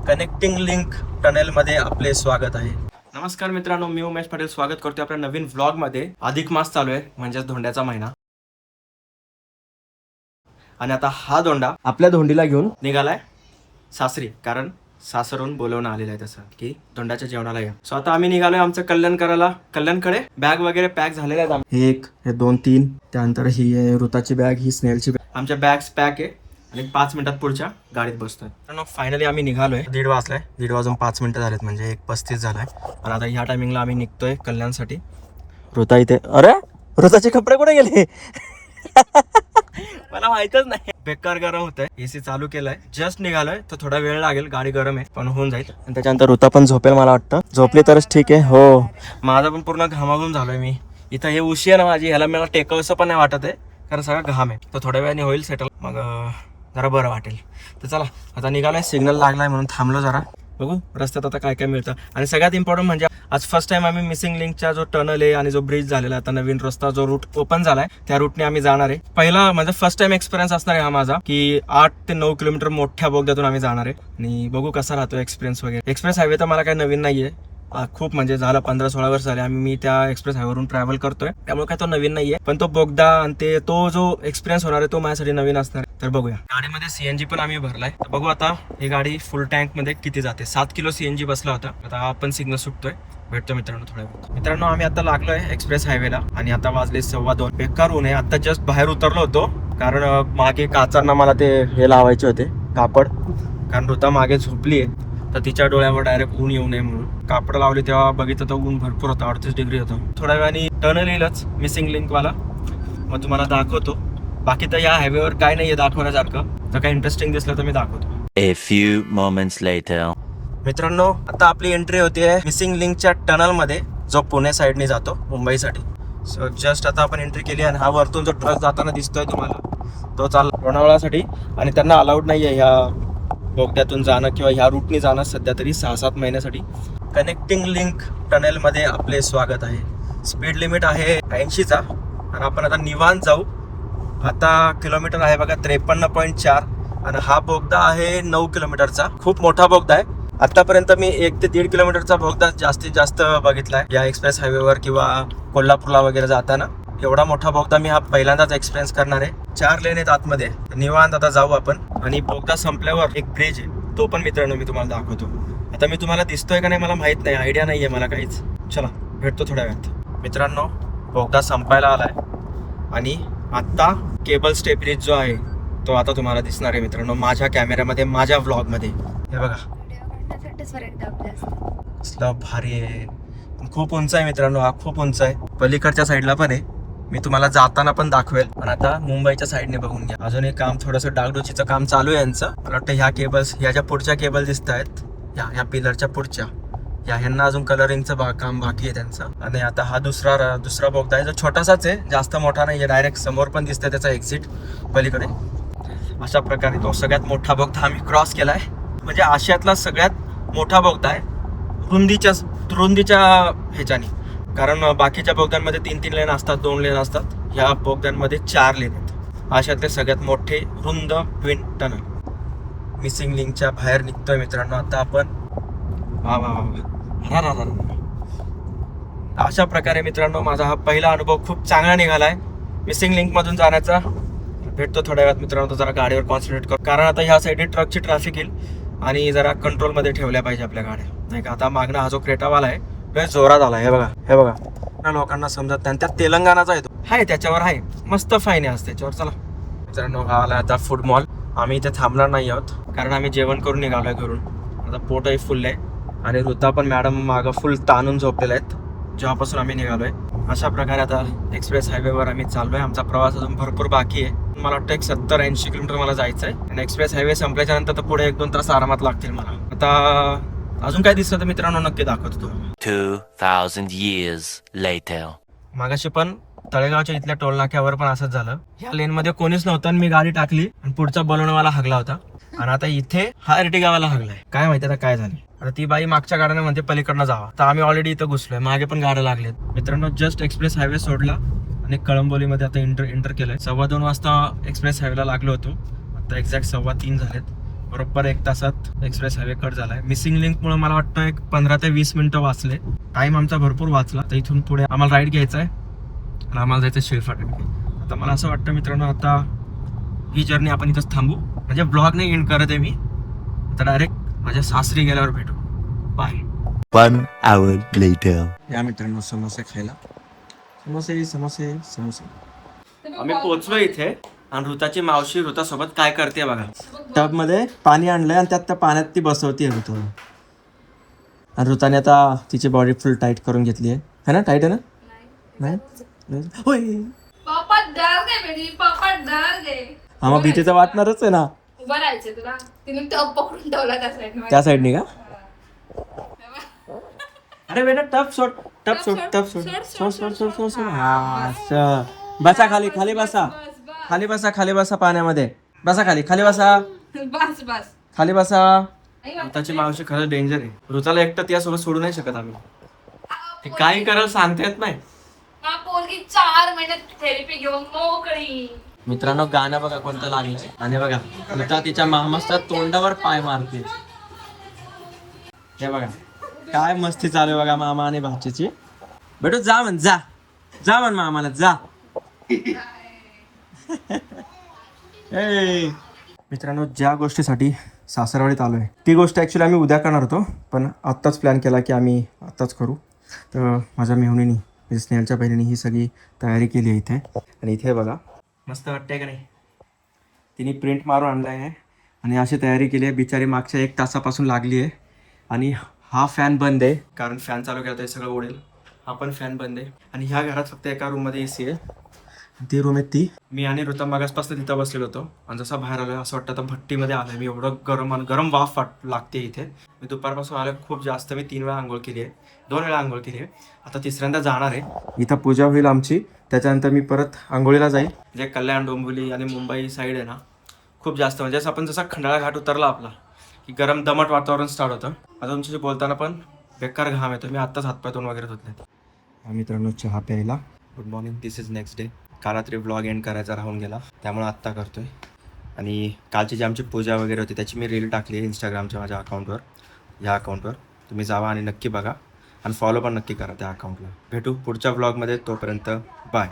Connecting link tunnel मध्ये आपले स्वागत आहे. नमस्कार मित्रांनो, मी उमेश पाटील स्वागत करतो आपल्या नवीन व्लॉग मध्ये. अधिक मास चालू आहे म्हणजे धोंड्याचा महिना. आणि आता हा धोंडा आपल्या धोंडीला घेऊन निघालाय सासरी, कारण सासरून बोलवणं आलेलं आहे तसं की धोंडाच्या जेवणाला या. सो आता आम्ही निघालोय आमचं कल्याण करायला. कल्याणकडे बॅग वगैरे पॅक झालेल्या आहेत. एक, हे 2-3, त्यानंतर ही आहे ऋताची बॅग, ही स्नेहलची बॅग. आमच्या बॅग्स पॅक आहे आणि 5 मिनिटात पुढच्या गाडीत बसतोय. फायनली आम्ही निघालोय. 1:30 वाजलाय. 1:30 वाजून 5 मिनिटं झालेत, म्हणजे 1:35 झालाय. आणि आता ह्या टायमिंगला आम्ही निघतोय कल्याणसाठी. ऋता इथे. अरे ऋताचे कपडे कुठे गेले? मला माहितच नाही. बेकार गरम होतंय. एसी चालू केलाय. जस्ट निघालोय तर थोडा वेळ लागेल, गाडी गरम आहे पण होऊन जाईल. आणि त्याच्यानंतर ऋता पण झोपेल मला वाटतं. झोपली तरच ठीक आहे. हो, माझा पण पूर्ण घामाघूम झालोय मी. इथं हे उशी आहे ना माझी, ह्याला मला टेकवसं पण नाही वाटत आहे, कारण सगळा घाम आहे. तर थोड्या वेळाने होईल सेटल, मग जरा बरं वाटेल. तर चला आता निघालोय. सिग्नल लागलाय म्हणून थांबलो जरा. बघू रस्त्यात आता काय काय मिळतं. आणि सगळ्यात इम्पॉर्टंट म्हणजे आज फर्स्ट टाइम आम्ही मिसिंग लिंकचा जो टनल आहे आणि जो ब्रिज झालेला आहे, आता नवीन रस्ता जो रूट ओपन झालाय त्या रूटने आम्ही जाणार आहे. पहिला म्हणजे फर्स्ट टाइम एक्सपिरियन्स असणार आहे हा माझा, की 8 ते 9 किलोमीटर मोठ्या बोगद्यातून आम्ही जाणार आहे. आणि बघू कसा राहतो एक्सपिरियन्स वगैरे. एक्सप्रेस हायवे तर मला काही नवीन नाहीये, खूप म्हणजे झालं 15-16 वर्ष झाले मी त्या एक्सप्रेस हायवेवरून ट्रॅव्हल करतोय, त्यामुळे काय तो नवीन नाहीये. पण तो बोगदा आणि तो जो एक्सपिरियन्स होणार आहे तो माझ्यासाठी नवीन असणार आहे. तर बघूया. गाडीमध्ये सीएनजी पण आम्ही भरलाय. तर बघू आता ही गाडी फुल टँक मध्ये किती जाते. 7 किलो सीएनजी बसला होता. आता आपण सिग्नल सुटतोय. भेटतो मित्रांनो थोड्या वेळ. मित्रांनो आम्ही आता लागलोय एक्सप्रेस हायवेला आणि आता वाजले 2:15. बेकार ऊन आहे. आता जस्ट बाहेर उतरलो होतो, कारण मागे काचांना मला ते हे लावायचे होते कापड, कारण ऋता मागे झोपली आहे तर तिच्या डोळ्यावर डायरेक्ट ऊन येऊ नये म्हणून कापड लावली. तेव्हा बघितलं तर ऊन भरपूर होतं, 38 डिग्री होतं. थोड्या वेळाने टर्नल येईलच मिसिंग लिंकवाला, मग तुम्हाला दाखवतो. बाकी तर या हायवेवर काय नाहीये दाखवण्यासारखं. जर काही इंटरेस्टिंग दिसलं तर मी दाखवतो. A few moments later. मित्रांनो आता आपली एंट्री होतीये मिसिंग लिंकच्या टनल मध्ये, जो पुणे साईडने जातो मुंबईसाठी. सो जस्ट आता आपण एंट्री केली आणि हा वरतून जो ट्रक जाताना दिसतोय तुम्हाला तो चालला लोणावळ्यासाठी. आणि त्यांना अलाउड नाहीये ह्या बोगद्यातून जाणं किंवा ह्या रूटने जाणं सध्या तरी 6-7 महिन्यासाठी. कनेक्टिंग लिंक टनेल मध्ये आपले स्वागत आहे. स्पीड लिमिट आहे 80चा आणि आपण आता निवांत जाऊ. आता किलोमीटर आहे बघा 53.4 आणि हा बोगदा आहे 9 किलोमीटरचा. खूप मोठा बोगदा आहे. आतापर्यंत मी 1 ते 1.5 किलोमीटरचा बोगदा जास्तीत जास्त बघितलाय या एक्सप्रेस हायवेवर किंवा कोल्हापूरला वगैरे जाताना. एवढा मोठा बोगदा मी हा पहिल्यांदाच एक्सपिरियन्स करणार आहे. 4 लेन आहेत आतमध्ये. निवांत आता जाऊ आपण. आणि बोगदा संपल्यावर एक ब्रिज आहे, तो पण मित्रांनो मी तुम्हाला दाखवतो. आता मी तुम्हाला दिसतोय का नाही मला माहित नाही, आयडिया नाहीये मला काहीच. चला भेटतो थोड्या वेळात. मित्रांनो बोगदा संपायला आलाय आणि आता केबल स्टे ब्रिज जो आहे तो आता तुम्हाला दिसणार आहे मित्रांनो माझ्या कॅमेऱ्यामध्ये, माझ्या व्लॉग मध्ये. हे बघा कसला भारी आहे. खूप उंच आहे मित्रांनो, हा खूप उंच आहे. पलीकडच्या साईडला पण आहे, मी तुम्हाला जाताना पण दाखवेल. पण आता मुंबईच्या साईडने बघून घ्या. अजून एक काम थोडंसं डागडुचीचं काम चालू आहे यांचं. मला वाटतं ह्या केबल्स, ह्या ज्या पुढच्या केबल दिसत आहेत ह्या पिलरच्या पुढच्या, ह्यांना अजून कलरिंगचं काम बाकी आहे त्यांचं. आणि आता हा दुसरा बोगदा आहे जो छोटासाच आहे, जास्त मोठा नाही आहे. डायरेक्ट समोर पण दिसतंय त्याचा एक्झिट पलीकडे. अशा प्रकारे तो सगळ्यात मोठा बोगदा आम्ही क्रॉस केलाय. म्हणजे आशियातला सगळ्यात मोठा बोगदा आहे रुंदीच्या ह्याच्याने. कारण बाकीच्या बोगद्यांमध्ये 3-3 लेन असतात, 2 लेन असतात. ह्या बोगद्यांमध्ये 4 लेन आहेत. आशियातले सगळ्यात मोठे रुंद ट्विन टनल. मिसिंग लिंकच्या बाहेर निघतोय मित्रांनो आता आपण. अशा प्रकारे मित्रांनो माझा हा पहिला अनुभव खूप चांगला निघालाय मिसिंग लिंक मधून जाण्याचा. भेटतो थोड्या वेळात मित्रांनो. जरा गाडीवर कॉन्सन्ट्रेट कर, कारण आता ह्या साईडने ट्रकची ट्रॅफिक येईल आणि जरा कंट्रोलमध्ये ठेवल्या पाहिजे आपल्या गाड्या, नाही का. आता मागणं हा जो क्रेटावाला आहे लय जोरात आला. हे बघा लोकांना समजत नाही. त्यात तेलंगणाचा येतो हाय, त्याच्यावर आहे मस्त फाईन आहे त्याच्यावर. चला मित्रांनो हा आला आता फूड मॉल. आम्ही इथे थांबणार नाही आहोत कारण आम्ही जेवण करून निघालोय घरून. आता पोटही फुल आहे आणि ऋता पण मॅडम मागं फुल ताणून झोपलेले आहेत जेव्हापासून आम्ही निघालोय. अशा प्रकारे आता एक्सप्रेस हायवेवर आम्ही चाललोय. आमचा प्रवास अजून भरपूर बाकी आहे. मला वाटतं 70-80 किलोमीटर मला जायचं आहे. आणि एक्सप्रेस हायवे संपल्याच्या नंतर तर पुढे 1-2 तास आरामात लागतील मला. आता अजून काय दिसलं तर मित्रांनो नक्की दाखवतो तुम्हाला. 2000 years later. मागाशी पण तळेगावच्या इथल्या टोल नाक्यावर पण असंच झालं. ह्या लेन मध्ये कोणीच नव्हतं आणि मी गाडी टाकली आणि पुढचा बोलवणवाला हगला होता. आणि आता इथे हा अर्टिगावाला हगलाय. काय माहिती आता काय झालं. आता ती बाई मागच्या गाड्याने म्हणते पलीकडनं जावा. तर आम्ही ऑलरेडी इथं घुसलोय, मागे पण गाड्या लागलेत. मित्रांनो जस्ट एक्सप्रेस हायवे सोडला आणि कळंबोलीमध्ये आता एंटर केलंय. 2:15 वाजता एक्सप्रेस हायवेला लागलो होतो. आता एक्झॅक्ट 3:15 झालेत. बरोबर 1 तासात एक्सप्रेस हायवे कट झालाय. मिसिंग लिंकमुळे मला वाटतं एक 15 ते 20 मिनिटं वाचले. टाइम आमचा भरपूर वाचला. तर इथून पुढे आम्हाला राईड घ्यायचा आहे आणि आम्हाला जायचं शिळफाटा. आता मला असं वाटतं मित्रांनो, आता ही जर्नी आपण इथंच थांबू. म्हणजे ब्लॉग नाही एंड करत आहे मी. आता डायरेक्ट माझ्या सासरी गेल्यावर भेटू. बाय. 1 hour later. या मित्रांनो समोसे खायला. समोसे समोसे समोसे. आम्ही पोहोचलो इथे आणि ऋताची मावशी ऋतासोबत काय करते बघा. टब मध्ये पाणी आणलंय आणि त्या पाण्यात ती बसवते ऋतू. आणि ऋताने आता तिची बॉडी फुल टाईट करून घेतली आहे ना. टाईट आहे ना. नाही होय. पापा डर गए मेरी, पापा डर गए. हा मग भीती तर वाटणारच आहे ना. उभं राहायचं तुला. तिने टप पकडून ठेवला त्या साईडने. त्या साईडनी का. अरे बेटा टप सोड टप सोड टप सोड सोड सोड सोड सोड सोड. हा असं. बसा खाली खाली बसा. खाली बसा खाली बसा पाण्यामध्ये. बसा खाली खाली बसा बस बस. खाली बसा. ऋताची मावशी खरंच डेंजर आहे. ऋताला एकटं त्यासोबत सोडू नाही शकत आम्ही. ते काही करायला सांगता येत नाही. हा पोरगी 4 महिन्यात थेरपी घेऊन मोकळी. मित्रांनो गाणं बघा कोणतं लागलंय. आणि बघा ऋता तिच्या मामाच्या तोंडावर पाय मारते. हे बघा काय मस्ती चालू आहे बघा मामा आणि भाचीची. बेटू जा म्हण जा. जा म्हण मामाला जा. मित्रांनो ज्या गोष्टीसाठी सासरवाडीत आलोय ती गोष्ट ॲक्च्युली आम्ही उद्या करणार होतो, पण आत्ताच प्लॅन केला की आम्ही आत्ताच करू. तर माझ्या मेहुणीनी म्हणजे स्नेहलच्या बहिणीने ही सगळी तयारी केली आहे इथे. आणि इथे बघा मस्त वाटतंय का नाही. तिने प्रिंट मारून आणलं आहे आणि अशी तयारी केली आहे. बिचारी मागच्या 1 तासापासून लागली आहे. आणि हा फॅन बंद आहे कारण फॅन चालू केला तर सगळं उडेल. हा पण फॅन बंद आहे. आणि ह्या घरात फक्त एका रूममध्ये AC आहे. ती रूम आहे ती. मी आणि ऋता मागासपासून तिथं बसलेलो होतो आणि जसं बाहेर आलो असं वाटतं आता भट्टीमध्ये आलोय मी. एवढं गरम वाफ लागते इथे. मी दुपारपासून आलो खूप जास्त. मी 3 वेळा आंघोळ केली आहे. 2 वेळा आंघोळ केली आहे. आता तिसऱ्यांदा जाणार आहे. इथं पूजा होईल आमची. त्याच्यानंतर मी परत आंघोळीला जाईल. जे कल्याण डोंबिवली आणि मुंबई साईड आहे ना खूप जास्त म्हणजे असं आपण जसा खंडाळा घाट उतरला आपला की गरम दमट वातावरण स्टार्ट होतं. आता तुमच्याशी बोलताना पण बेकार घाम येतो. मी आत्ताच हातपाय तोंड वगैरे धुतले. मित्रांनो चहा प्यायला. Good morning. This is next day. काल रात्री व्लॉग एंड करायचा राहून गेला त्यामुळे आत्ता करतोय. आणि कालची जी आमची पूजा वगैरे होती त्याची मी रील टाकली आहे इंस्टाग्रामच्या माझ्या अकाउंटवर. ह्या अकाउंटवर तुम्ही जावा आणि नक्की बघा आणि फॉलो पण नक्की करा त्या अकाउंटला. भेटू पुढच्या व्लॉगमध्ये. तोपर्यंत बाय.